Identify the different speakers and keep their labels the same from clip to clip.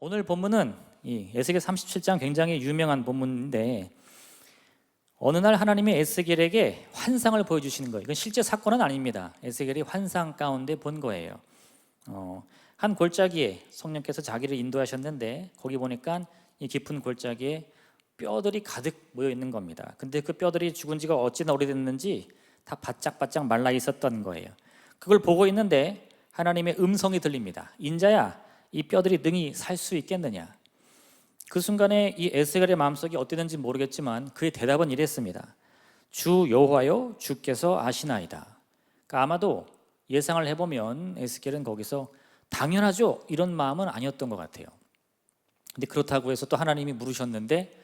Speaker 1: 오늘 본문은 이 에스겔 37장 굉장히 유명한 본문인데 어느 날 하나님이 에스겔에게 환상을 보여주시는 거예요. 이건 실제 사건은 아닙니다. 에스겔이 환상 가운데 본 거예요. 한 골짜기에 성령께서 자기를 인도하셨는데 거기 보니까 이 깊은 골짜기에 뼈들이 가득 모여 있는 겁니다. 근데 그 뼈들이 죽은 지가 어찌나 오래됐는지 다 바짝바짝 말라 있었던 거예요. 그걸 보고 있는데 하나님의 음성이 들립니다. 인자야, 이 뼈들이 능히 살 수 있겠느냐? 그 순간에 이 에스겔의 마음속이 어땠는지 모르겠지만 그의 대답은 이랬습니다. 주 여호와여, 주께서 아시나이다. 그러니까 아마도 예상을 해보면 에스겔은 거기서 당연하죠, 이런 마음은 아니었던 것 같아요. 근데 그렇다고 해서 또 하나님이 물으셨는데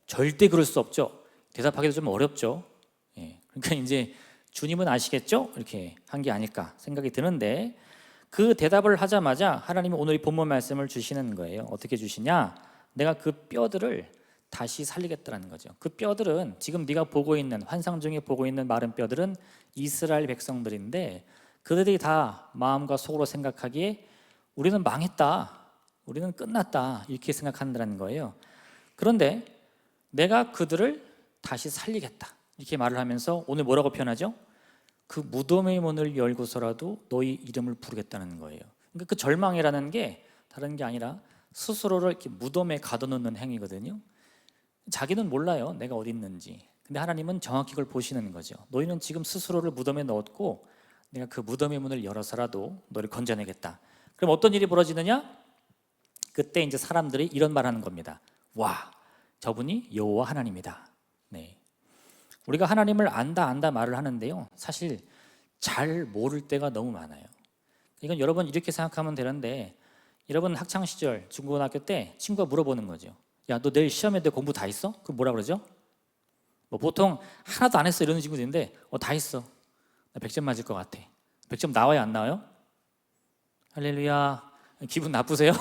Speaker 1: 절대 그럴 수 없죠. 대답하기도 좀 어렵죠. 그러니까 이제 주님은 아시겠죠? 이렇게 한 게 아닐까 생각이 드는데 그 대답을 하자마자 하나님이 오늘 이 본문 말씀을 주시는 거예요. 어떻게 주시냐? 내가 그 뼈들을 다시 살리겠다는 거죠. 그 뼈들은 지금 네가 보고 있는 환상 중에 보고 있는 마른 뼈들은 이스라엘 백성들인데 그들이 다 마음과 속으로 생각하기에 우리는 망했다, 우리는 끝났다 이렇게 생각한다는 거예요. 그런데 내가 그들을 다시 살리겠다 이렇게 말을 하면서 오늘 뭐라고 표현하죠? 그 무덤의 문을 열고서라도 너희 이름을 부르겠다는 거예요. 그러니까 그 절망이라는 게 다른 게 아니라 스스로를 이렇게 무덤에 가둬놓는 행위거든요. 자기는 몰라요, 내가 어디 있는지. 근데 하나님은 정확히 그걸 보시는 거죠. 너희는 지금 스스로를 무덤에 넣었고 내가 그 무덤의 문을 열어서라도 너를 건져내겠다. 그럼 어떤 일이 벌어지느냐? 그때 이제 사람들이 이런 말 하는 겁니다. 와, 저분이 여호와 하나님이다. 네. 우리가 하나님을 안다 말을 하는데요, 사실 잘 모를 때가 너무 많아요. 이건 여러분 이렇게 생각하면 되는데, 여러분 학창시절 중고등학교 때 친구가 물어보는 거죠. 야, 너 내일 시험에 대해 공부 다 했어? 그럼 뭐라 그러죠? 뭐 보통 하나도 안 했어 이러는 친구도 있는데 다 했어. 나 100점 맞을 것 같아. 100점 나와요, 안 나와요? 할렐루야. 기분 나쁘세요?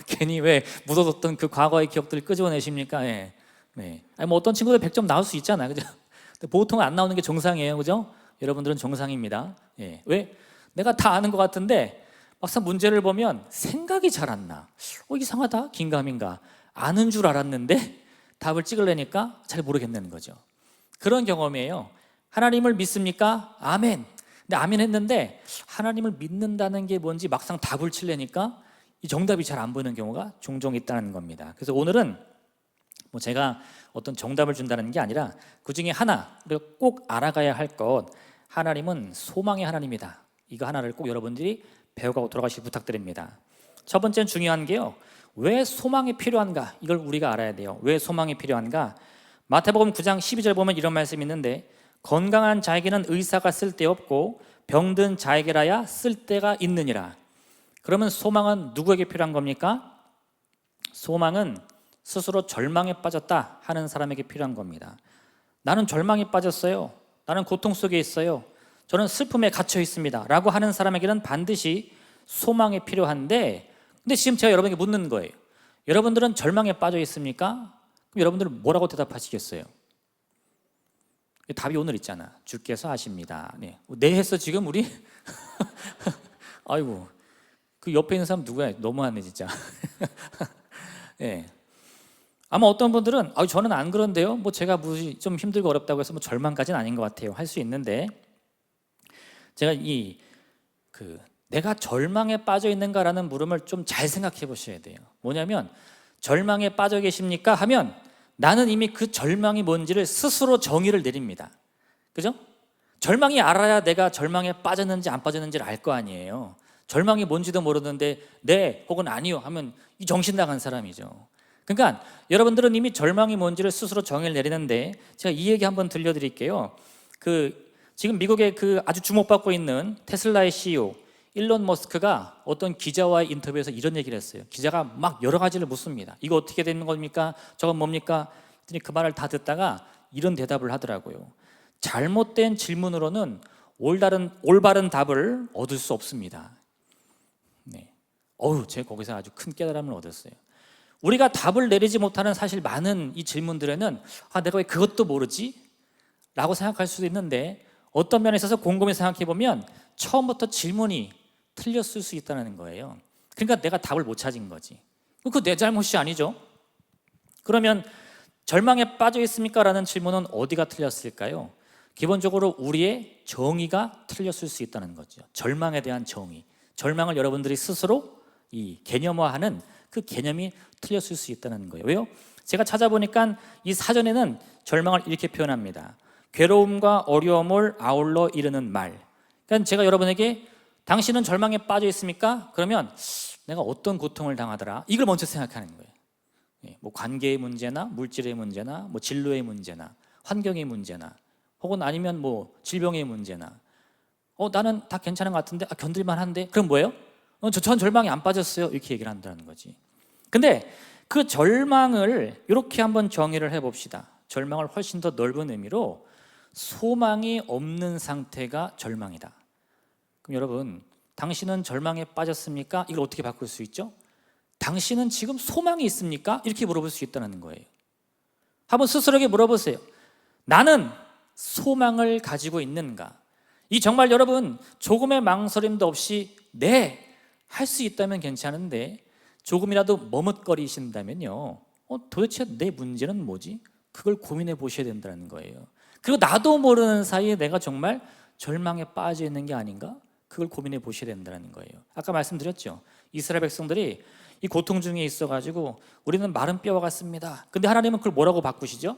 Speaker 1: 괜히 왜 묻어뒀던 그 과거의 기억들을 끄집어내십니까? 예. 네. 아니 뭐 어떤 친구들 100점 나올 수 있잖아요, 그죠? 근데 보통 안 나오는 게 정상이에요, 그죠? 여러분들은 정상입니다. 예. 왜? 내가 다 아는 것 같은데 막상 문제를 보면 생각이 잘 안 나. 이상하다, 긴가민가. 아는 줄 알았는데 답을 찍으려니까 잘 모르겠는 거죠. 그런 경험이에요. 하나님을 믿습니까? 아멘. 근데 아멘 했는데 하나님을 믿는다는 게 뭔지 막상 답을 치려니까 이 정답이 잘 안 보이는 경우가 종종 있다는 겁니다. 그래서 오늘은 뭐 제가 어떤 정답을 준다는 게 아니라 그 중에 하나 우리가 꼭 알아가야 할 것, 하나님은 소망의 하나님이다. 이거 하나를 꼭 여러분들이 배워가고 돌아가시기 부탁드립니다. 첫 번째는 중요한 게요, 왜 소망이 필요한가? 이걸 우리가 알아야 돼요. 왜 소망이 필요한가? 마태복음 9장 12절 보면 이런 말씀이 있는데 건강한 자에게는 의사가 쓸데없고 병든 자에게라야 쓸데가 있느니라. 그러면 소망은 누구에게 필요한 겁니까? 소망은 스스로 절망에 빠졌다 하는 사람에게 필요한 겁니다. 나는 절망에 빠졌어요, 나는 고통 속에 있어요, 저는 슬픔에 갇혀 있습니다 라고 하는 사람에게는 반드시 소망이 필요한데, 근데 지금 제가 여러분에게 묻는 거예요. 여러분들은 절망에 빠져 있습니까? 그럼 여러분들은 뭐라고 대답하시겠어요? 답이 오늘 있잖아. 주께서 아십니다. 네 했어 지금 우리? 아이고, 그 옆에 있는 사람 누구야? 너무하네 진짜. 네. 아마 어떤 분들은 저는 안 그런데요, 뭐 제가 좀 힘들고 어렵다고 해서 뭐 절망까지는 아닌 것 같아요 할 수 있는데, 제가 내가 절망에 빠져 있는가라는 물음을 좀 잘 생각해 보셔야 돼요. 뭐냐면 절망에 빠져 계십니까? 하면 나는 이미 그 절망이 뭔지를 스스로 정의를 내립니다. 그죠? 절망이 알아야 내가 절망에 빠졌는지 안 빠졌는지를 알 거 아니에요. 절망이 뭔지도 모르는데 네 혹은 아니요 하면 이 정신 나간 사람이죠. 그러니까 여러분들은 이미 절망이 뭔지를 스스로 정의를 내리는데, 제가 이 얘기 한번 들려드릴게요. 지금 미국의 아주 주목받고 있는 테슬라의 CEO 일론 머스크가 어떤 기자와의 인터뷰에서 이런 얘기를 했어요. 기자가 막 여러 가지를 묻습니다. 이거 어떻게 되는 겁니까? 저건 뭡니까? 그랬더니 그 말을 다 듣다가 이런 대답을 하더라고요. 잘못된 질문으로는 올바른 답을 얻을 수 없습니다. 네. 제가 거기서 아주 큰 깨달음을 얻었어요. 우리가 답을 내리지 못하는 사실 많은 이 질문들에는 내가 왜 그것도 모르지? 라고 생각할 수도 있는데, 어떤 면에 있어서 곰곰이 생각해 보면 처음부터 질문이 틀렸을 수 있다는 거예요. 그러니까 내가 답을 못 찾은 거지. 그 내 잘못이 아니죠. 그러면 절망에 빠져 있습니까? 라는 질문은 어디가 틀렸을까요? 기본적으로 우리의 정의가 틀렸을 수 있다는 거죠. 절망에 대한 정의, 절망을 여러분들이 스스로 이 개념화하는 그 개념이 틀렸을 수 있다는 거예요. 왜요? 제가 찾아보니까 이 사전에는 절망을 이렇게 표현합니다. 괴로움과 어려움을 아울러 이르는 말. 그러니까 제가 여러분에게 당신은 절망에 빠져 있습니까? 그러면 내가 어떤 고통을 당하더라, 이걸 먼저 생각하는 거예요. 뭐 관계의 문제나 물질의 문제나 뭐 진로의 문제나 환경의 문제나 혹은 아니면 뭐 질병의 문제나 나는 다 괜찮은 것 같은데 견딜만 한데, 그럼 뭐예요? 전 절망에 안 빠졌어요, 이렇게 얘기를 한다는 거지. 근데 그 절망을 이렇게 한번 정의를 해봅시다. 절망을 훨씬 더 넓은 의미로 소망이 없는 상태가 절망이다. 그럼 여러분, 당신은 절망에 빠졌습니까? 이걸 어떻게 바꿀 수 있죠? 당신은 지금 소망이 있습니까? 이렇게 물어볼 수 있다는 거예요. 한번 스스로에게 물어보세요. 나는 소망을 가지고 있는가? 이 정말 여러분 조금의 망설임도 없이 네, 할 수 있다면 괜찮은데 조금이라도 머뭇거리신다면요, 도대체 내 문제는 뭐지? 그걸 고민해 보셔야 된다는 거예요. 그리고 나도 모르는 사이에 내가 정말 절망에 빠져 있는 게 아닌가? 그걸 고민해 보셔야 된다는 거예요. 아까 말씀드렸죠. 이스라엘 백성들이 이 고통 중에 있어가지고 우리는 마른 뼈와 같습니다. 근데 하나님은 그걸 뭐라고 바꾸시죠?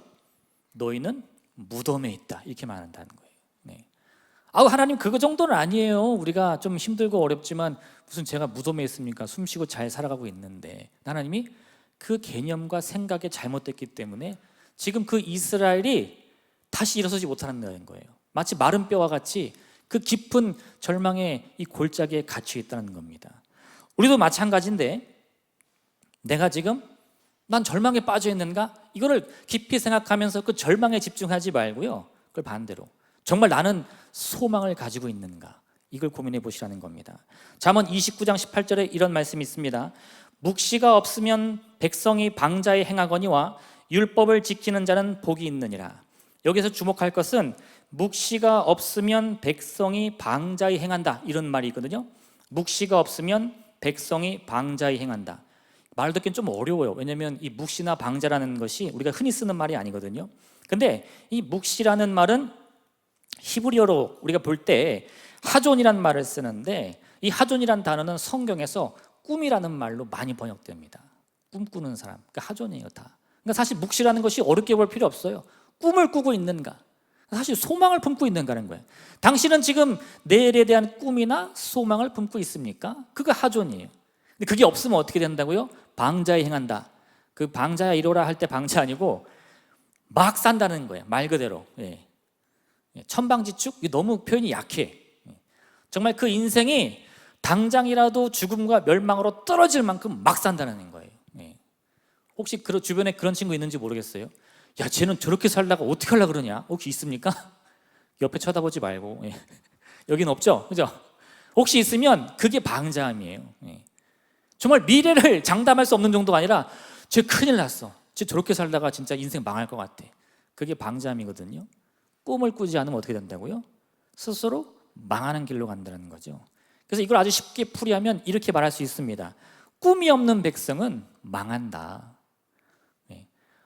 Speaker 1: 너희는 무덤에 있다, 이렇게 말한다는 거예요. 네. 하나님 그거 정도는 아니에요. 우리가 좀 힘들고 어렵지만 무슨 제가 무덤에 있습니까? 숨쉬고 잘 살아가고 있는데. 하나님이 그 개념과 생각이 잘못됐기 때문에 지금 그 이스라엘이 다시 일어서지 못하는 거예요. 마치 마른 뼈와 같이 그 깊은 절망의 이 골짜기에 갇혀 있다는 겁니다. 우리도 마찬가지인데, 내가 지금 난 절망에 빠져 있는가? 이거를 깊이 생각하면서 그 절망에 집중하지 말고요, 그걸 반대로 정말 나는 소망을 가지고 있는가? 이걸 고민해 보시라는 겁니다. 잠언 29장 18절에 이런 말씀이 있습니다. 묵시가 없으면 백성이 방자에 행하거니와 율법을 지키는 자는 복이 있느니라. 여기서 주목할 것은 묵시가 없으면 백성이 방자에 행한다, 이런 말이 있거든요. 묵시가 없으면 백성이 방자에 행한다. 말 듣기는 좀 어려워요. 왜냐하면 이 묵시나 방자라는 것이 우리가 흔히 쓰는 말이 아니거든요. 근데 이 묵시라는 말은 히브리어로 우리가 볼 때 하존이라는 말을 쓰는데, 이 하존이라는 단어는 성경에서 꿈이라는 말로 많이 번역됩니다. 꿈꾸는 사람, 그러니까 하존이에요 다. 그러니까 사실 묵시라는 것이 어렵게 볼 필요 없어요. 꿈을 꾸고 있는가, 사실 소망을 품고 있는가는 거예요. 당신은 지금 내일에 대한 꿈이나 소망을 품고 있습니까? 그거 하존이에요. 근데 그게 없으면 어떻게 된다고요? 방자에 행한다. 그 방자야 이로라 할 때 방자 아니고 막 산다는 거예요. 말 그대로. 천방지축? 너무 표현이 약해. 정말 그 인생이 당장이라도 죽음과 멸망으로 떨어질 만큼 막 산다는 거예요. 혹시 주변에 그런 친구 있는지 모르겠어요. 야, 쟤는 저렇게 살다가 어떻게 하려고 그러냐? 혹시 있습니까? 옆에 쳐다보지 말고. 여긴 없죠? 그죠? 혹시 있으면 그게 방자함이에요. 정말 미래를 장담할 수 없는 정도가 아니라 쟤 큰일 났어, 쟤 저렇게 살다가 진짜 인생 망할 것 같아. 그게 방자함이거든요. 꿈을 꾸지 않으면 어떻게 된다고요? 스스로 망하는 길로 간다는 거죠. 그래서 이걸 아주 쉽게 풀이하면 이렇게 말할 수 있습니다. 꿈이 없는 백성은 망한다.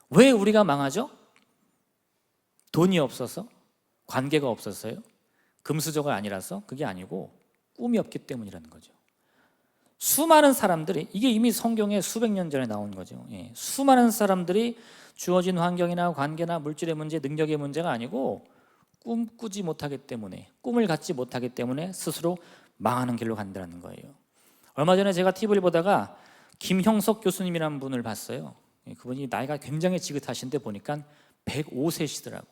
Speaker 1: 왜 우리가 망하죠? 돈이 없어서? 관계가 없어서요? 금수저가 아니라서? 그게 아니고 꿈이 없기 때문이라는 거죠. 수많은 사람들이, 이게 이미 성경에 수백 년 전에 나온 거죠. 수많은 사람들이 주어진 환경이나 관계나 물질의 문제, 능력의 문제가 아니고 꿈꾸지 못하기 때문에, 꿈을 갖지 못하기 때문에 스스로 망하는 길로 간다는 거예요. 얼마 전에 제가 TV를 보다가 김형석 교수님이라는 분을 봤어요. 그분이 나이가 굉장히 지긋하신데 보니까 105세시더라고.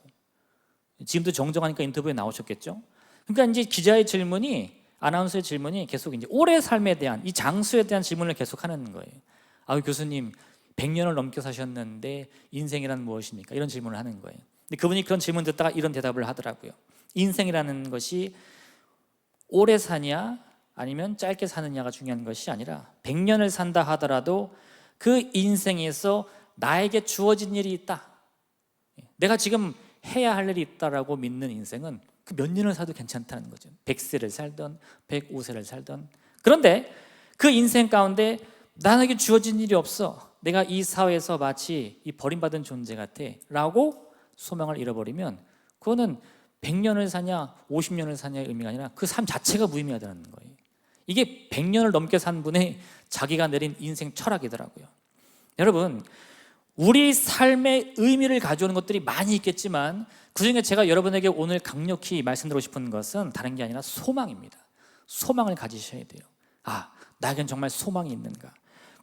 Speaker 1: 지금도 정정하니까 인터뷰에 나오셨겠죠. 그러니까 이제 기자의 질문이, 아나운서의 질문이 계속 이제 올해 삶에 대한, 이 장수에 대한 질문을 계속 하는 거예요. 교수님 100년을 넘게 사셨는데 인생이란 무엇입니까? 이런 질문을 하는 거예요. 근데 그분이 그런 질문 듣다가 이런 대답을 하더라고요. 인생이라는 것이 오래 사냐 아니면 짧게 사느냐가 중요한 것이 아니라 100년을 산다 하더라도 그 인생에서 나에게 주어진 일이 있다, 내가 지금 해야 할 일이 있다라고 믿는 인생은 그 몇 년을 살도 괜찮다는 거죠. 100세를 살던 105세를 살던. 그런데 그 인생 가운데 나에게 주어진 일이 없어. 내가 이 사회에서 마치 이 버림받은 존재 같아 라고 소망을 잃어버리면 그거는 100년을 사냐 50년을 사냐의 의미가 아니라 그 삶 자체가 무의미하다는 거예요. 이게 100년을 넘게 산 분의 자기가 내린 인생 철학이더라고요. 여러분, 우리 삶의 의미를 가져오는 것들이 많이 있겠지만 그중에 제가 여러분에게 오늘 강력히 말씀드리고 싶은 것은 다른 게 아니라 소망입니다. 소망을 가지셔야 돼요. 아, 나에겐 정말 소망이 있는가?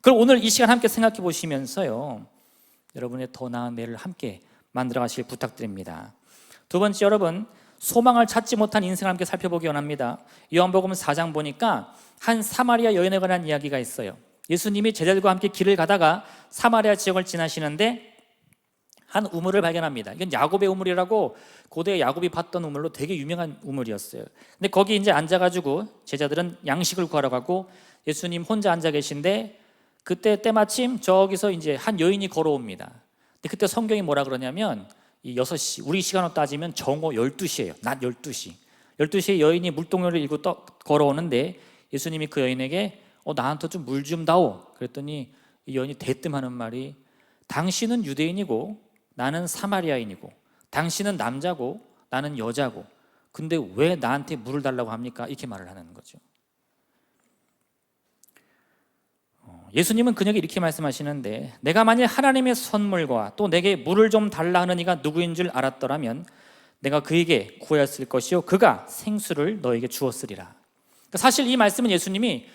Speaker 1: 그럼 오늘 이 시간 함께 생각해 보시면서요, 여러분의 더 나은 내일을 함께 만들어 가시길 부탁드립니다. 두 번째, 여러분, 소망을 찾지 못한 인생을 함께 살펴보기 원합니다. 요한복음 4장 보니까 한 사마리아 여인에 관한 이야기가 있어요. 예수님이 제자들과 함께 길을 가다가 사마리아 지역을 지나시는데 한 우물을 발견합니다. 이건 야곱의 우물이라고 고대 야곱이 봤던 우물로 되게 유명한 우물이었어요. 근데 거기 이제 앉아가지고 제자들은 양식을 구하러 가고 예수님 혼자 앉아 계신데 그때 때마침 저기서 이제 한 여인이 걸어옵니다. 근데 그때 성경이 뭐라 그러냐면 이 6시, 우리 시간으로 따지면 정오 12시예요. 낮 12시. 12시에 여인이 물동요를 일고 걸어오는데 예수님이 그 여인에게 나한테 좀 물 좀 다오. 그랬더니 이 여인이 대뜸하는 말이 당신은 유대인이고 나는 사마리아인이고 당신은 남자고 나는 여자고 근데 왜 나한테 물을 달라고 합니까? 이렇게 말을 하는 거죠. 예수님은 그녀에게 이렇게 말씀하시는데 내가 만일 하나님의 선물과 또 내게 물을 좀 달라 하는 이가 누구인 줄 알았더라면 내가 그에게 구하였을 것이요 그가 생수를 너에게 주었으리라. 사실 이 말씀은 예수님이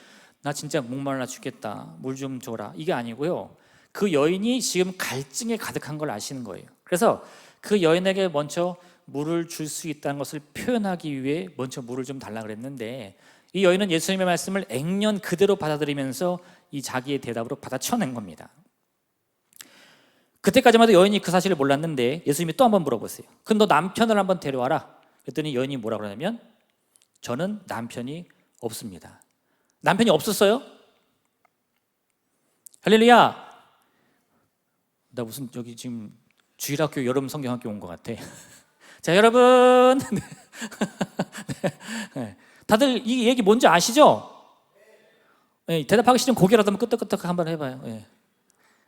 Speaker 1: 나 진짜 목말라 죽겠다 물 좀 줘라 이게 아니고요, 그 여인이 지금 갈증에 가득한 걸 아시는 거예요. 그래서 그 여인에게 먼저 물을 줄 수 있다는 것을 표현하기 위해 먼저 물을 좀 달라 그랬는데 이 여인은 예수님의 말씀을 액면 그대로 받아들이면서 이 자기의 대답으로 받아쳐낸 겁니다. 그때까지만 해도 여인이 그 사실을 몰랐는데 예수님이 또 한번 물어보세요. 그럼 너 남편을 한번 데려와라. 그랬더니 여인이 뭐라 그러냐면 저는 남편이 없습니다. 남편이 없었어요? 할렐루야. 나 무슨 여기 지금 주일학교 여름 성경학교 온 것 같아. 자, 여러분 다들 이 얘기 뭔지 아시죠? 네, 대답하기 싫으면 고개라도 한번 끄덕끄덕 한번 해봐요. 네.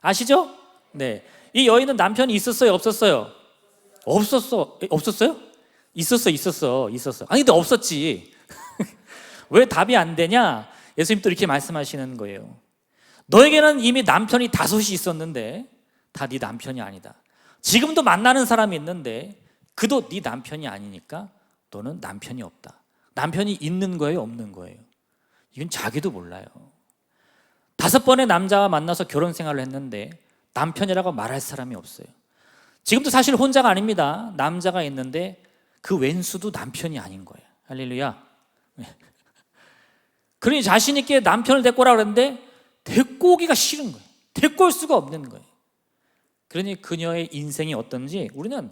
Speaker 1: 아시죠? 네. 이 여인은 남편이 있었어요, 없었어요? 없었어요? 있었어. 아니 근데 없었지. 왜 답이 안 되냐? 예수님 또 이렇게 말씀하시는 거예요. 너에게는 이미 남편이 5이 있었는데 다 네 남편이 아니다. 지금도 만나는 사람이 있는데 그도 네 남편이 아니니까 너는 남편이 없다. 남편이 있는 거예요, 없는 거예요? 이건 자기도 몰라요. 5번의 남자와 만나서 결혼 생활을 했는데 남편이라고 말할 사람이 없어요. 지금도 사실 혼자가 아닙니다. 남자가 있는데 그 왼수도 남편이 아닌 거예요. 할렐루야. 그러니 자신 있게 남편을 데리고 오라 그랬는데 데리고 오기가 싫은 거예요. 데리고 올 수가 없는 거예요. 그러니 그녀의 인생이 어떤지 우리는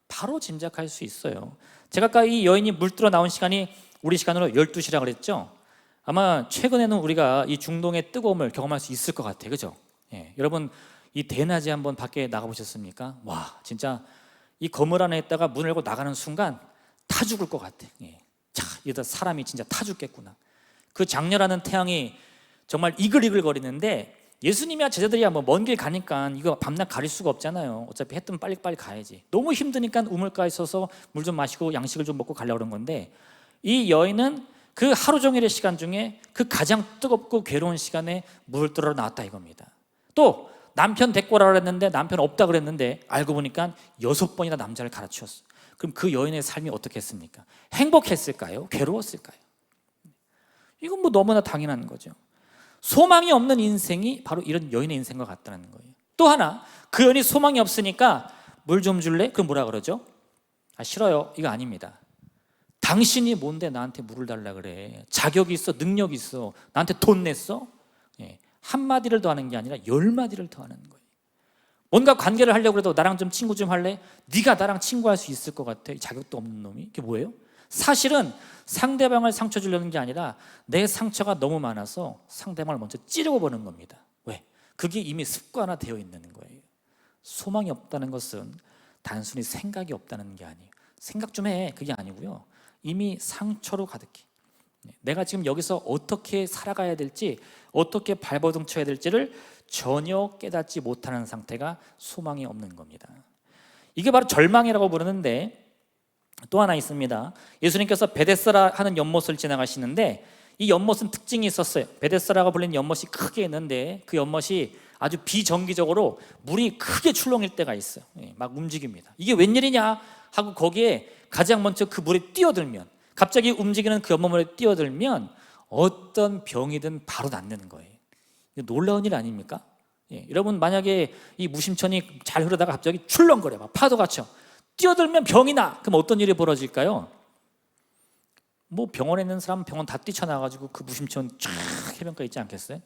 Speaker 1: 바로 짐작할 수 있어요. 제가 아까 이 여인이 물들어 나온 시간이 우리 시간으로 12시라 그랬죠. 아마 최근에는 우리가 이 중동의 뜨거움을 경험할 수 있을 것 같아요. 그죠? 예, 여러분 이 대낮에 한번 밖에 나가보셨습니까? 와, 진짜 이 건물 안에 있다가 문을 열고 나가는 순간 타 죽을 것 같아. 예. 자, 이러다 사람이 진짜 타 죽겠구나. 그 장렬하는 태양이 정말 이글이글 거리는데 예수님이야 제자들이야 뭐 먼 길 가니까 이거 밤낮 가릴 수가 없잖아요. 어차피 해 뜨면 빨리 가야지. 너무 힘드니까 우물가에 서서 물 좀 마시고 양식을 좀 먹고 가려고 그런 건데 이 여인은 그 하루 종일의 시간 중에 그 가장 뜨겁고 괴로운 시간에 물을 들어 나왔다 이겁니다. 또 남편 데리고 오라 그랬는데 남편 없다 그랬는데 알고 보니까 6번이나 남자를 갈아치웠어. 그럼 그 여인의 삶이 어떻겠습니까? 행복했을까요? 괴로웠을까요? 이건 뭐 너무나 당연한 거죠. 소망이 없는 인생이 바로 이런 여인의 인생과 같다는 거예요. 또 하나, 그 여인이 소망이 없으니까 물 좀 줄래? 그럼 뭐라 그러죠? 아, 싫어요. 이거 아닙니다. 당신이 뭔데 나한테 물을 달라 그래? 자격이 있어? 능력이 있어? 나한테 돈 냈어? 예, 한마디를 더 하는 게 아니라 10마디를 더 하는 거예요. 뭔가 관계를 하려고 해도 나랑 좀 친구 좀 할래? 네가 나랑 친구할 수 있을 것 같아. 자격도 없는 놈이. 이게 뭐예요? 사실은 상대방을 상처 주려는 게 아니라 내 상처가 너무 많아서 상대방을 먼저 찌르고 보는 겁니다. 왜? 그게 이미 습관화되어 있는 거예요. 소망이 없다는 것은 단순히 생각이 없다는 게 아니에요. 생각 좀 해. 그게 아니고요. 이미 상처로 가득해. 내가 지금 여기서 어떻게 살아가야 될지, 어떻게 발버둥 쳐야 될지를 전혀 깨닫지 못하는 상태가 소망이 없는 겁니다. 이게 바로 절망이라고 부르는데, 또 하나 있습니다. 예수님께서 베데스다 하는 연못을 지나가시는데 이 연못은 특징이 있었어요. 베데스다라고 불리는 연못이 크게 있는데 그 연못이 아주 비정기적으로 물이 크게 출렁일 때가 있어요. 막 움직입니다. 이게 웬일이냐 하고 거기에 가장 먼저 그 물에 뛰어들면, 갑자기 움직이는 그 연못물에 뛰어들면 어떤 병이든 바로 낫는 거예요. 놀라운 일 아닙니까? 여러분, 만약에 이 무심천이 잘 흐르다가 갑자기 출렁거려, 막 파도가 쳐, 뛰어들면 병이 나. 그럼 어떤 일이 벌어질까요? 뭐 병원에 있는 사람 병원 다 뛰쳐나가지고 그 무심천 쫙 해변가에 있지 않겠어요?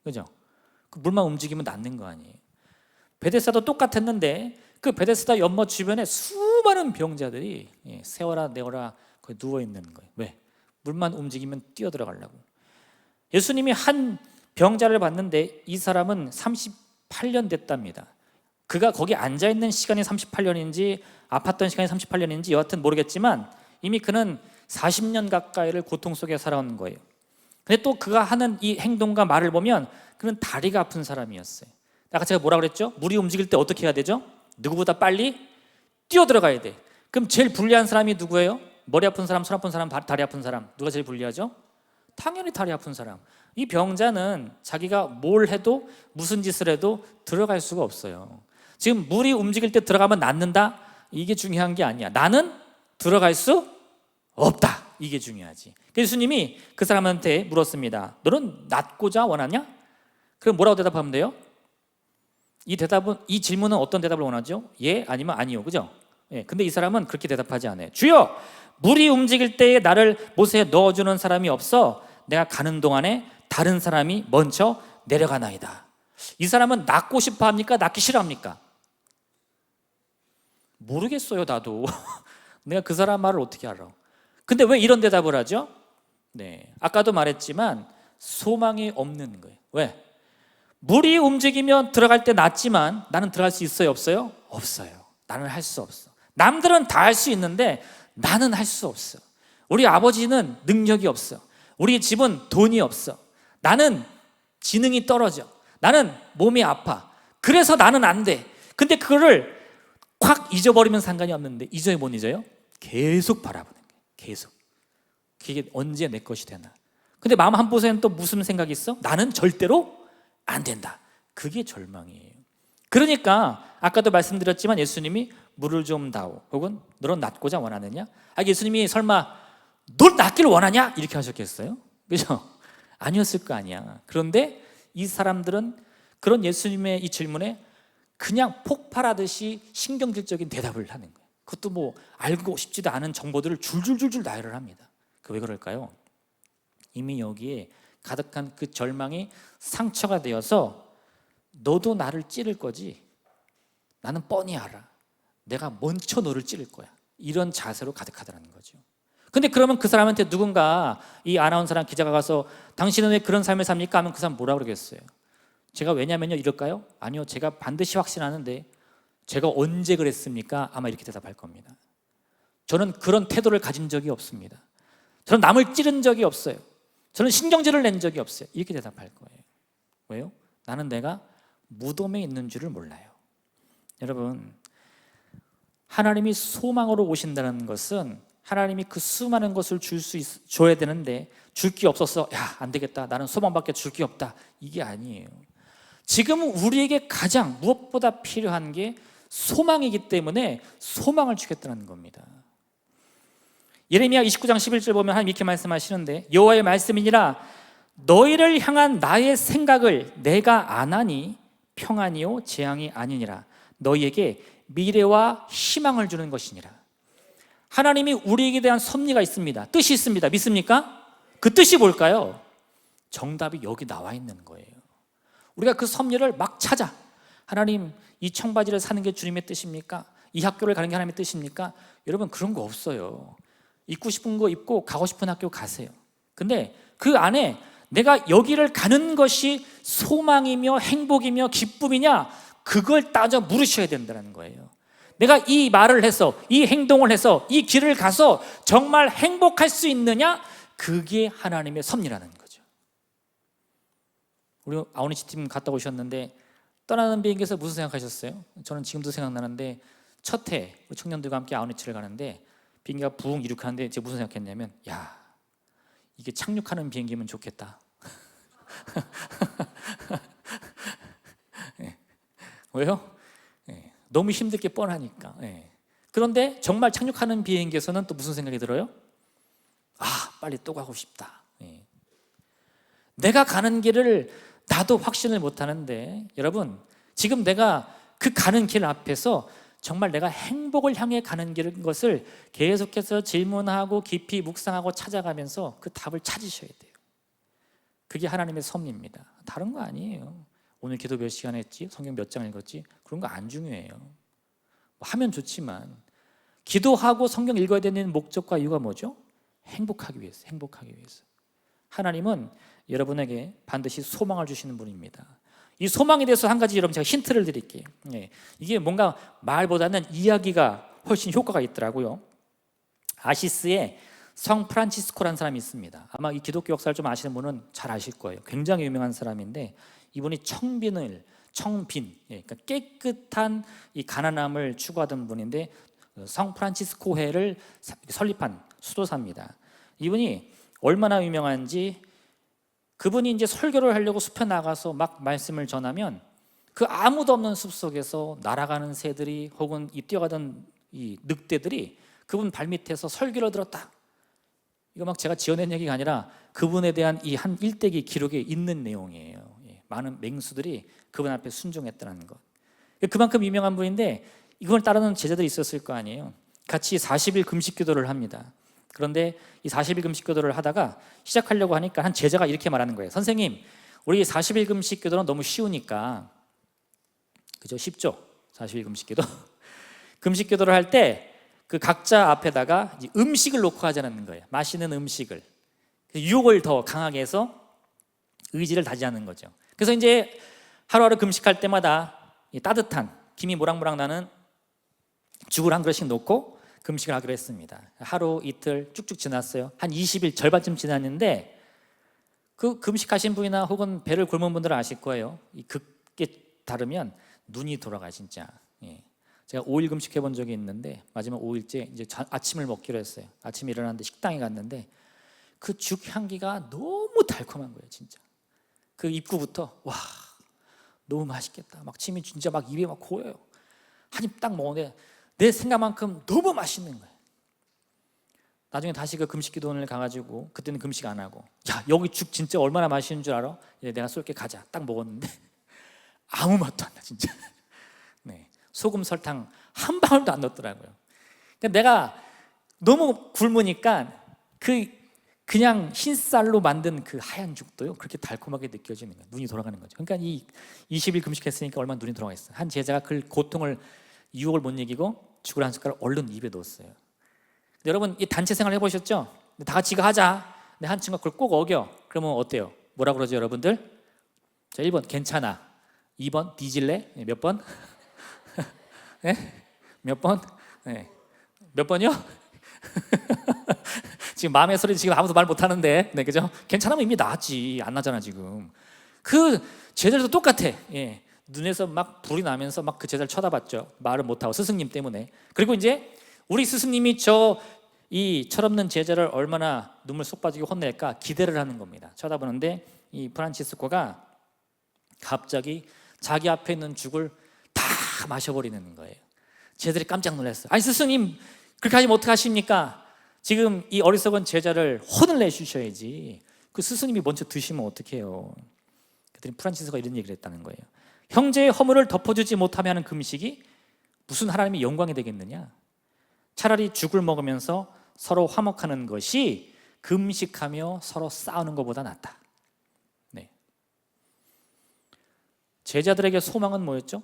Speaker 1: 그죠? 그 물만 움직이면 낫는 거 아니에요? 베데스다도 똑같았는데 그 베데스다 연못 주변에 수많은 병자들이 세워라 내워라 거기 누워 있는 거예요. 왜? 물만 움직이면 뛰어 들어가려고. 예수님이 한 병자를 봤는데 이 사람은 38년 됐답니다. 그가 거기 앉아있는 시간이 38년인지 아팠던 시간이 38년인지 여하튼 모르겠지만 이미 그는 40년 가까이를 고통 속에 살아온 거예요. 근데 또 그가 하는 이 행동과 말을 보면 그는 다리가 아픈 사람이었어요. 아까 제가 뭐라 그랬죠? 물이 움직일 때 어떻게 해야 되죠? 누구보다 빨리 뛰어 들어가야 돼. 그럼 제일 불리한 사람이 누구예요? 머리 아픈 사람, 손 아픈 사람, 다리 아픈 사람. 누가 제일 불리하죠? 당연히 다리 아픈 사람. 이 병자는 자기가 뭘 해도 무슨 짓을 해도 들어갈 수가 없어요. 지금 물이 움직일 때 들어가면 낫는다? 이게 중요한 게 아니야. 나는 들어갈 수 없다. 이게 중요하지. 예수님이 그 사람한테 물었습니다. 너는 낫고자 원하냐? 그럼 뭐라고 대답하면 돼요? 이 질문은 어떤 대답을 원하죠? 예 아니면 아니요. 그죠? 근데 이 사람은 그렇게 대답하지 않아요. 주여, 물이 움직일 때에 나를 못에 넣어주는 사람이 없어 내가 가는 동안에 다른 사람이 먼저 내려가나이다. 이 사람은 낫고 싶어 합니까? 낫기 싫어합니까? 모르겠어요. 나도 내가 그 사람 말을 어떻게 알아? 근데 왜 이런 대답을 하죠? 아까도 말했지만 소망이 없는 거예요. 왜? 물이 움직이면 들어갈 때 낫지만 나는 들어갈 수 있어요? 없어요? 없어요. 나는 할 수 없어. 남들은 다 할 수 있는데 나는 할 수 없어. 우리 아버지는 능력이 없어. 우리 집은 돈이 없어. 나는 지능이 떨어져. 나는 몸이 아파. 그래서 나는 안 돼. 근데 그거를 확 잊어버리면 상관이 없는데 잊어요, 못 잊어요? 계속 바라보는 거예요. 계속. 그게 언제 내 것이 되나. 근데 마음 한켠에는 또 무슨 생각이 있어? 나는 절대로 안 된다. 그게 절망이에요. 그러니까 아까도 말씀드렸지만 예수님이 물을 좀 다오, 혹은 너는 낫고자 원하느냐? 예수님이 설마 널 낫기를 원하냐? 이렇게 하셨겠어요? 그죠? 아니었을 거 아니야. 그런데 이 사람들은 그런 예수님의 이 질문에 그냥 폭발하듯이 신경질적인 대답을 하는 거예요. 그것도 뭐 알고 싶지도 않은 정보들을 줄줄줄줄 나열을 합니다. 왜 그럴까요? 이미 여기에 가득한 그 절망이 상처가 되어서 너도 나를 찌를 거지, 나는 뻔히 알아, 내가 먼저 너를 찌를 거야, 이런 자세로 가득하다는 거죠. 근데 그러면 그 사람한테 누군가, 이 아나운서랑 기자가 가서 당신은 왜 그런 삶을 삽니까? 하면 그 사람 뭐라 그러겠어요? 제가 왜냐면요 이럴까요? 아니요, 제가 반드시 확신하는데 제가 언제 그랬습니까? 아마 이렇게 대답할 겁니다. 저는 그런 태도를 가진 적이 없습니다. 저는 남을 찌른 적이 없어요. 저는 신경질을 낸 적이 없어요. 이렇게 대답할 거예요. 왜요? 나는 내가 무덤에 있는 줄을 몰라요. 여러분, 하나님이 소망으로 오신다는 것은 하나님이 그 수많은 것을 줘야 되는데 줄 게 없어서 안 되겠다, 나는 소망밖에 줄 게 없다, 이게 아니에요. 지금 우리에게 가장 무엇보다 필요한 게 소망이기 때문에 소망을 주겠다는 겁니다. 예레미야 29장 11절 보면 하나님 이렇게 말씀하시는데, 여호와의 말씀이니라 너희를 향한 나의 생각을 내가 아나니 평안이요 재앙이 아니니라 너희에게 미래와 희망을 주는 것이니라. 하나님이 우리에게 대한 섭리가 있습니다. 뜻이 있습니다. 믿습니까? 그 뜻이 뭘까요? 정답이 여기 나와 있는 거예요. 우리가 그 섭리를 막 찾아. 하나님, 이 청바지를 사는 게 주님의 뜻입니까? 이 학교를 가는 게 하나님의 뜻입니까? 여러분, 그런 거 없어요. 입고 싶은 거 입고 가고 싶은 학교 가세요. 근데 그 안에 내가 여기를 가는 것이 소망이며 행복이며 기쁨이냐, 그걸 따져 물으셔야 된다는 거예요. 내가 이 말을 해서, 이 행동을 해서, 이 길을 가서 정말 행복할 수 있느냐, 그게 하나님의 섭리라는 거죠. 우리 아우니치 팀 갔다 오셨는데 떠나는 비행기에서 무슨 생각하셨어요? 저는 지금도 생각나는데 첫 해 우리 청년들과 함께 아우니치를 가는데 비행기가 붕 이륙하는데 제가 무슨 생각했냐면, 야, 이게 착륙하는 비행기면 좋겠다. 네. 왜요? 네. 너무 힘들 게 뻔하니까. 네. 그런데 정말 착륙하는 비행기에서는 또 무슨 생각이 들어요? 아, 빨리 또 가고 싶다. 네. 내가 가는 길을 나도 확신을 못 하는데, 여러분, 지금 내가 그 가는 길 앞에서 정말 내가 행복을 향해 가는 길인 것을 계속해서 질문하고 깊이 묵상하고 찾아가면서 그 답을 찾으셔야 돼요. 그게 하나님의 섭리입니다. 다른 거 아니에요. 오늘 기도 몇 시간 했지? 성경 몇 장 읽었지? 그런 거 안 중요해요. 하면 좋지만 기도하고 성경 읽어야 되는 목적과 이유가 뭐죠? 행복하기 위해서, 행복하기 위해서. 하나님은 여러분에게 반드시 소망을 주시는 분입니다. 이 소망에 대해서 한 가지 여러분 제가 힌트를 드릴게요. 이게 뭔가 말보다는 이야기가 훨씬 효과가 있더라고요. 아시스에 성 프란치스코라는 사람이 있습니다. 아마 이 기독교 역사를 좀 아시는 분은 잘 아실 거예요. 굉장히 유명한 사람인데 이분이 청빈, 그러니까 깨끗한 이 가난함을 추구하던 분인데 성 프란치스코 회를 설립한 수도사입니다. 이분이 얼마나 유명한지, 그분이 이제 설교를 하려고 숲에 나가서 막 말씀을 전하면 그 아무도 없는 숲 속에서 날아가는 새들이 혹은 이 뛰어가던 이 늑대들이 그분 발밑에서 설교를 들었다. 이거 막 제가 지어낸 얘기가 아니라 그분에 대한 이 한 일대기 기록에 있는 내용이에요. 많은 맹수들이 그분 앞에 순종했다는 것. 그만큼 유명한 분인데 이걸 따르는 제자들이 있었을 거 아니에요. 같이 40일 금식 기도를 합니다. 그런데 이 40일 금식 기도를 하다가 시작하려고 하니까 한 제자가 이렇게 말하는 거예요. 선생님, 우리 40일 금식 기도는 너무 쉬우니까, 그죠? 쉽죠? 40일 금식 기도. 금식 기도를 할 때 그 각자 앞에다가 음식을 놓고 하자는 거예요. 맛있는 음식을. 유혹을 더 강하게 해서 의지를 다지하는 거죠. 그래서 이제 하루하루 금식할 때마다 이 따뜻한 김이 모락모락 나는 죽을 한 그릇씩 놓고 금식을 하기로 했습니다. 하루 이틀 쭉쭉 지났어요. 한 20일 절반쯤 지났는데 그 금식하신 분이나 혹은 배를 굶은 분들은 아실 거예요. 이 극게 다르면 눈이 돌아가 진짜. 제가 5일 금식해 본 적이 있는데 마지막 5일째 이제 아침을 먹기로 했어요. 아침에 일어났는데 식당에 갔는데 그 죽 향기가 너무 달콤한 거예요, 진짜. 그 입구부터 와, 너무 맛있겠다. 막 침이 진짜 막 입에 막 고여요. 한 입 딱 먹었는데 내 생각만큼 너무 맛있는 거예요. 나중에 다시 그 금식 기도원을 가가지고 그때는 금식 안 하고, 야, 여기 죽 진짜 얼마나 맛있는 줄 알아? 내가 쏠게, 가자. 딱 먹었는데 아무 맛도 안 나, 진짜. 네, 소금 설탕 한 방울도 안 넣었더라고요. 그러니까 내가 너무 굶으니까 그냥 흰쌀로 만든 그 하얀 죽도요 그렇게 달콤하게 느껴지는 거예요. 눈이 돌아가는 거죠. 그러니까 이 20일 금식했으니까 얼마나 눈이 돌아가 있어요. 한 제자가 그 고통을, 유혹을 못 이기고 죽을 한 숟가락 얼른 입에 넣었어요. 여러분, 이 단체 생활 해보셨죠? 다 같이 이거 하자. 근데 한 친구가 그걸 꼭 어겨. 그러면 어때요? 뭐라 그러죠, 여러분들? 자, 1번 괜찮아. 2번 뒤질래? 몇 번? 네? 몇 번? 네. 몇 번이요? 지금 마음의 소리 지금 아무도 말 못하는데, 네, 그죠? 괜찮으면 이미 나았지. 안 나잖아 지금. 그 제자들도 똑같아. 눈에서 막 불이 나면서 막 그 제자를 쳐다봤죠. 말을 못하고, 스승님 때문에. 그리고 이제 우리 스승님이 이 철없는 제자를 얼마나 눈물 쏙 빠지게 혼낼까 기대를 하는 겁니다. 쳐다보는데 이 프란치스코가 갑자기 자기 앞에 있는 죽을 다 마셔버리는 거예요. 제자들이 깜짝 놀랐어요. 아니 스승님, 그렇게 하시면 어떡하십니까? 지금 이 어리석은 제자를 혼을 내주셔야지. 그 스승님이 먼저 드시면 어떡해요? 그랬더니 프란치스코가 이런 얘기를 했다는 거예요. 형제의 허물을 덮어주지 못하며 하는 금식이 무슨 하나님의 영광이 되겠느냐? 차라리 죽을 먹으면서 서로 화목하는 것이 금식하며 서로 싸우는 것보다 낫다. 네. 제자들에게 소망은 뭐였죠?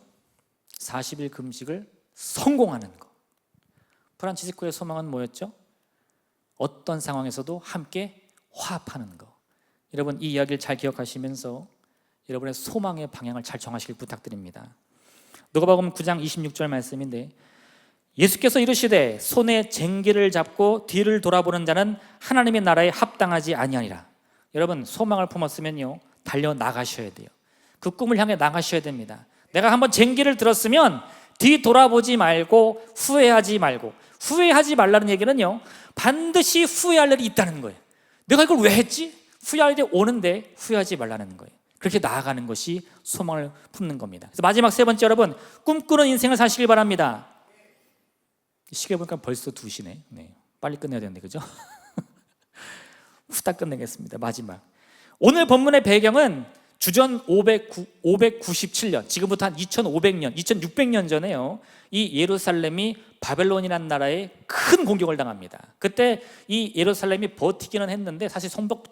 Speaker 1: 40일 금식을 성공하는 것. 프란치스코의 소망은 뭐였죠? 어떤 상황에서도 함께 화합하는 것. 여러분, 이 이야기를 잘 기억하시면서 여러분의 소망의 방향을 잘 정하시길 부탁드립니다. 누가복음 9장 26절 말씀인데, 예수께서 이르시되 손에 쟁기를 잡고 뒤를 돌아보는 자는 하나님의 나라에 합당하지 아니하니라. 여러분, 소망을 품었으면요 달려 나가셔야 돼요. 그 꿈을 향해 나가셔야 됩니다. 내가 한번 쟁기를 들었으면 뒤 돌아보지 말고 후회하지 말고. 후회하지 말라는 얘기는요 반드시 후회할 일이 있다는 거예요. 내가 이걸 왜 했지? 후회할 일이 오는데 후회하지 말라는 거예요. 그렇게 나아가는 것이 소망을 품는 겁니다. 그래서 마지막 세 번째, 여러분, 꿈꾸는 인생을 사시길 바랍니다. 시계 보니까 벌써 2시네. 네, 빨리 끝내야 되는데, 그죠? 후딱 끝내겠습니다. 마지막. 오늘 본문의 배경은 주전 597년, 지금부터 한 2500년, 2600년 전에요, 이 예루살렘이 바벨론이라는 나라에 큰 공격을 당합니다. 그때 이 예루살렘이 버티기는 했는데 사실 성벽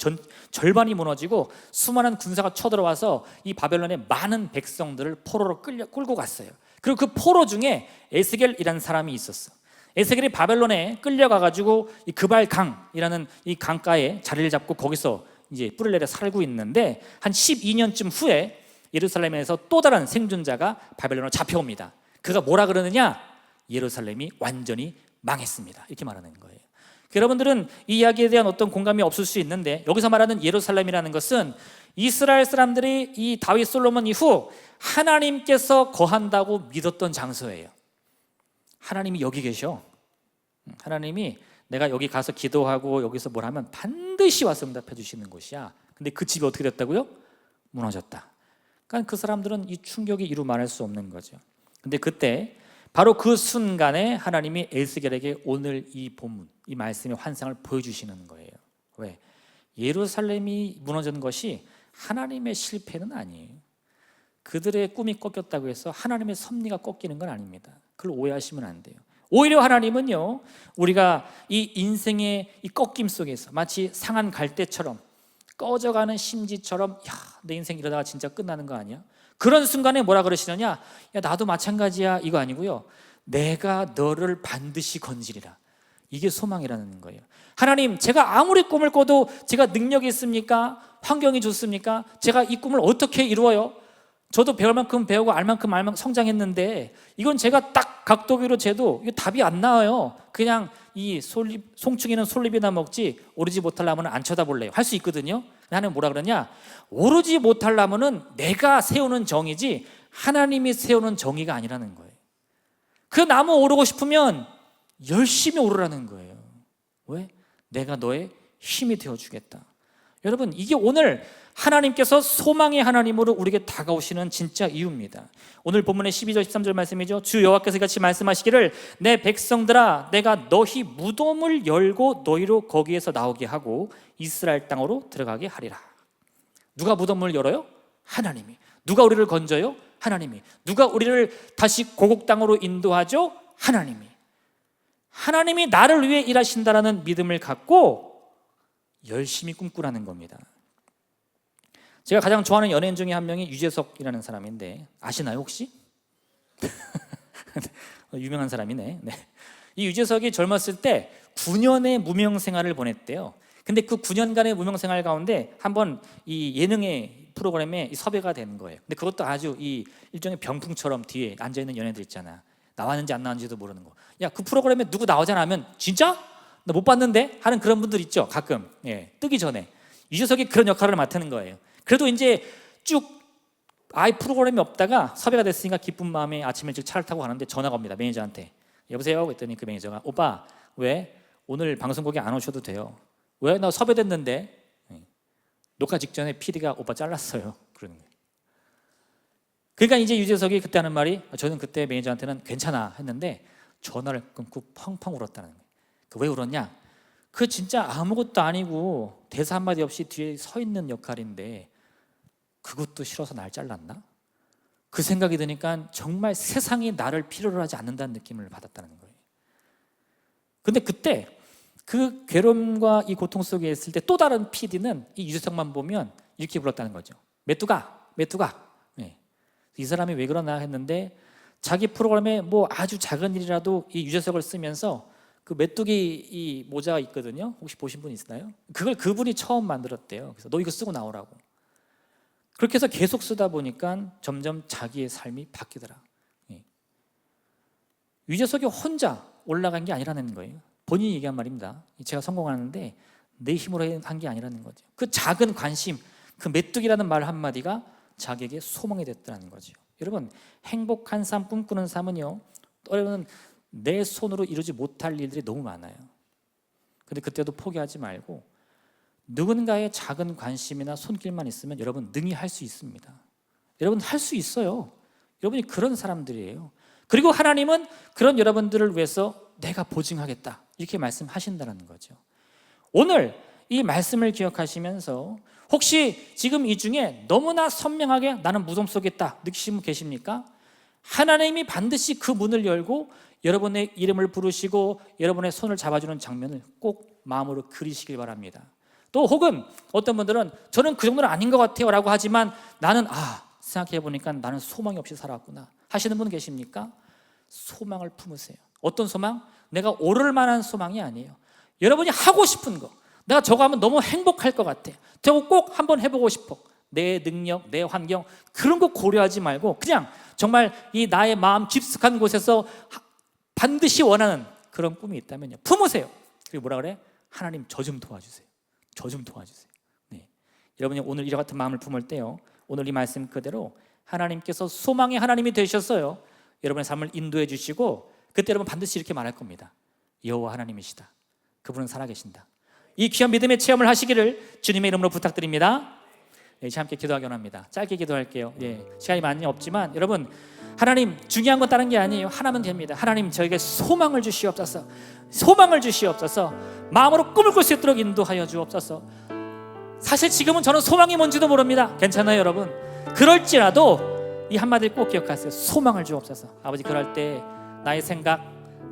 Speaker 1: 절반이 무너지고 수많은 군사가 쳐들어와서 이 바벨론의 많은 백성들을 포로로 끌고 갔어요. 그리고 그 포로 중에 에스겔이라는 사람이 있었어. 에스겔이 바벨론에 끌려가가지고 이 그발강이라는 이 강가에 자리를 잡고 거기서 이제 뿔을 내려 살고 있는데, 한 12년쯤 후에 예루살렘에서 또 다른 생존자가 바벨론으로 잡혀옵니다. 그가 뭐라 그러느냐? 예루살렘이 완전히 망했습니다, 이렇게 말하는 거예요. 여러분들은 이 이야기에 대한 어떤 공감이 없을 수 있는데, 여기서 말하는 예루살렘이라는 것은 이스라엘 사람들이 이 다윗 솔로몬 이후 하나님께서 거한다고 믿었던 장소예요. 하나님이 여기 계셔. 하나님이 내가 여기 가서 기도하고 여기서 뭘 하면 반드시 와서 응답해 주시는 곳이야. 근데 그 집이 어떻게 됐다고요? 무너졌다. 그러니까 그 사람들은 이 충격이 이루 말할 수 없는 거죠. 근데 그때 바로 그 순간에 하나님이 에스겔에게 오늘 이 본문, 이 말씀의 환상을 보여주시는 거예요. 왜? 예루살렘이 무너진 것이 하나님의 실패는 아니에요. 그들의 꿈이 꺾였다고 해서 하나님의 섭리가 꺾이는 건 아닙니다. 그걸 오해하시면 안 돼요. 오히려 하나님은요, 우리가 이 인생의 이 꺾임 속에서 마치 상한 갈대처럼 꺼져가는 심지처럼, 야, 내 인생 이러다가 진짜 끝나는 거 아니야? 그런 순간에 뭐라 그러시느냐? 야, 나도 마찬가지야, 이거 아니고요, 내가 너를 반드시 건지리라. 이게 소망이라는 거예요. 하나님, 제가 아무리 꿈을 꿔도 제가 능력이 있습니까? 환경이 좋습니까? 제가 이 꿈을 어떻게 이루어요? 저도 배울 만큼 배우고 알 만큼 성장했는데 이건 제가 딱 각도기로 재도 이거 답이 안 나와요. 그냥 이 송충이는 솔잎이나 먹지 오르지 못하려면 안 쳐다볼래요. 할 수 있거든요. 하나님 뭐라 그러냐? 오르지 못하려면 내가 세우는 정의지 하나님이 세우는 정의가 아니라는 거예요. 그 나무 오르고 싶으면 열심히 오르라는 거예요. 왜? 내가 너의 힘이 되어주겠다. 여러분, 이게 오늘 하나님께서 소망의 하나님으로 우리에게 다가오시는 진짜 이유입니다. 오늘 본문의 12절 13절 말씀이죠. 주 여호와께서 같이 말씀하시기를 내 백성들아, 내가 너희 무덤을 열고 너희로 거기에서 나오게 하고 이스라엘 땅으로 들어가게 하리라. 누가 무덤을 열어요? 하나님이. 누가 우리를 건져요? 하나님이. 누가 우리를 다시 고국 땅으로 인도하죠? 하나님이. 하나님이 나를 위해 일하신다라는 믿음을 갖고 열심히 꿈꾸라는 겁니다. 제가 가장 좋아하는 연예인 중에 한 명이 유재석이라는 사람인데 아시나요 혹시? 유명한 사람이네. 네. 이 유재석이 젊었을 때 9년의 무명 생활을 보냈대요. 근데 그 9년간의 무명 생활 가운데 한번 이 예능의 프로그램에 섭외가 된 거예요. 근데 그것도 아주 이 일종의 병풍처럼 뒤에 앉아 있는 연예인들 있잖아. 나왔는지 안 나왔는지도 모르는 거. 야, 그 프로그램에 누구 나오잖아 하면 진짜? 나 못 봤는데? 하는 그런 분들 있죠. 가끔. 예, 뜨기 전에. 유재석이 그런 역할을 맡는 거예요. 그래도 이제 쭉 아예 프로그램이 없다가 섭외가 됐으니까 기쁜 마음에 아침 일찍 차를 타고 가는데 전화가 옵니다. 매니저한테. 여보세요? 그랬더니 그 매니저가 오빠 왜 오늘 방송국에 안 오셔도 돼요. 왜? 나 섭외됐는데. 녹화 직전에 PD가 오빠 잘랐어요. 그러는 거예요. 그러니까 이제 유재석이 그때 하는 말이 저는 그때 매니저한테는 괜찮아 했는데 전화를 끊고 펑펑 울었다는 거예요. 왜 울었냐? 그 진짜 아무것도 아니고 대사 한마디 없이 뒤에 서 있는 역할인데 그것도 싫어서 날 잘랐나? 그 생각이 드니까 정말 세상이 나를 필요로 하지 않는다는 느낌을 받았다는 거예요. 근데 그때 그 괴로움과 이 고통 속에 있을 때 또 다른 PD는 이 유재석만 보면 이렇게 불렀다는 거죠. 메뚜가. 네. 이 사람이 왜 그러나 했는데 자기 프로그램에 뭐 아주 작은 일이라도 이 유재석을 쓰면서 그 메뚜기 이 모자가 있거든요. 혹시 보신 분 있나요? 그걸 그분이 처음 만들었대요. 그래서 너 이거 쓰고 나오라고. 그렇게 해서 계속 쓰다 보니까 점점 자기의 삶이 바뀌더라. 유재석이 혼자 올라간 게 아니라는 거예요. 본인이 얘기한 말입니다. 제가 성공하는데 내 힘으로 한 게 아니라는 거죠. 그 작은 관심, 그 메뚜기라는 말 한마디가 자기에게 소망이 됐다는 거죠. 여러분, 행복한 삶, 꿈꾸는 삶은요, 여러분 내 손으로 이루지 못할 일들이 너무 많아요. 근데 그때도 포기하지 말고 누군가의 작은 관심이나 손길만 있으면 여러분 능히 할 수 있습니다. 여러분 할 수 있어요. 여러분이 그런 사람들이에요. 그리고 하나님은 그런 여러분들을 위해서 내가 보증하겠다 이렇게 말씀하신다는 거죠. 오늘 이 말씀을 기억하시면서 혹시 지금 이 중에 너무나 선명하게 나는 무덤 속에 있다 느끼시는 분 계십니까? 하나님이 반드시 그 문을 열고 여러분의 이름을 부르시고 여러분의 손을 잡아주는 장면을 꼭 마음으로 그리시길 바랍니다. 또 혹은 어떤 분들은 저는 그 정도는 아닌 것 같아요 라고 하지만 나는 생각해보니까 나는 소망이 없이 살았구나 하시는 분 계십니까? 소망을 품으세요. 어떤 소망? 내가 오를 만한 소망이 아니에요. 여러분이 하고 싶은 거, 내가 저거 하면 너무 행복할 것 같아, 저거 꼭 한번 해보고 싶어, 내 능력, 내 환경 그런 거 고려하지 말고 그냥 정말 이 나의 마음 깊숙한 곳에서 반드시 원하는 그런 꿈이 있다면요, 품으세요. 그리고 뭐라 그래? 하나님 저 좀 도와주세요. 저 좀 도와주세요. 네. 여러분이 오늘 이와 같은 마음을 품을 때요, 오늘 이 말씀 그대로 하나님께서 소망의 하나님이 되셨어요. 여러분의 삶을 인도해 주시고 그때 여러분 반드시 이렇게 말할 겁니다. 여호와 하나님이시다. 그분은 살아계신다. 이 귀한 믿음의 체험을 하시기를 주님의 이름으로 부탁드립니다. 이제 함께 기도하기 원합니다. 짧게 기도할게요. 시간이 많이 없지만 여러분, 하나님 중요한 건 다른 게 아니에요. 하나면 됩니다. 하나님 저에게 소망을 주시옵소서. 소망을 주시옵소서. 마음으로 꿈을 꿀 수 있도록 인도하여 주옵소서. 사실 지금은 저는 소망이 뭔지도 모릅니다. 괜찮아요 여러분. 그럴지라도 이 한마디를 꼭 기억하세요. 소망을 주옵소서. 아버지, 그럴 때 나의 생각,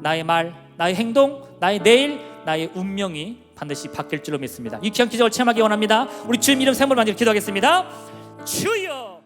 Speaker 1: 나의 말, 나의 행동, 나의 내일, 나의 운명이 반드시 바뀔 줄로 믿습니다. 이 귀한 기적을 체험하기 원합니다. 우리 주님 이름 생물 만지로 기도하겠습니다. 주여.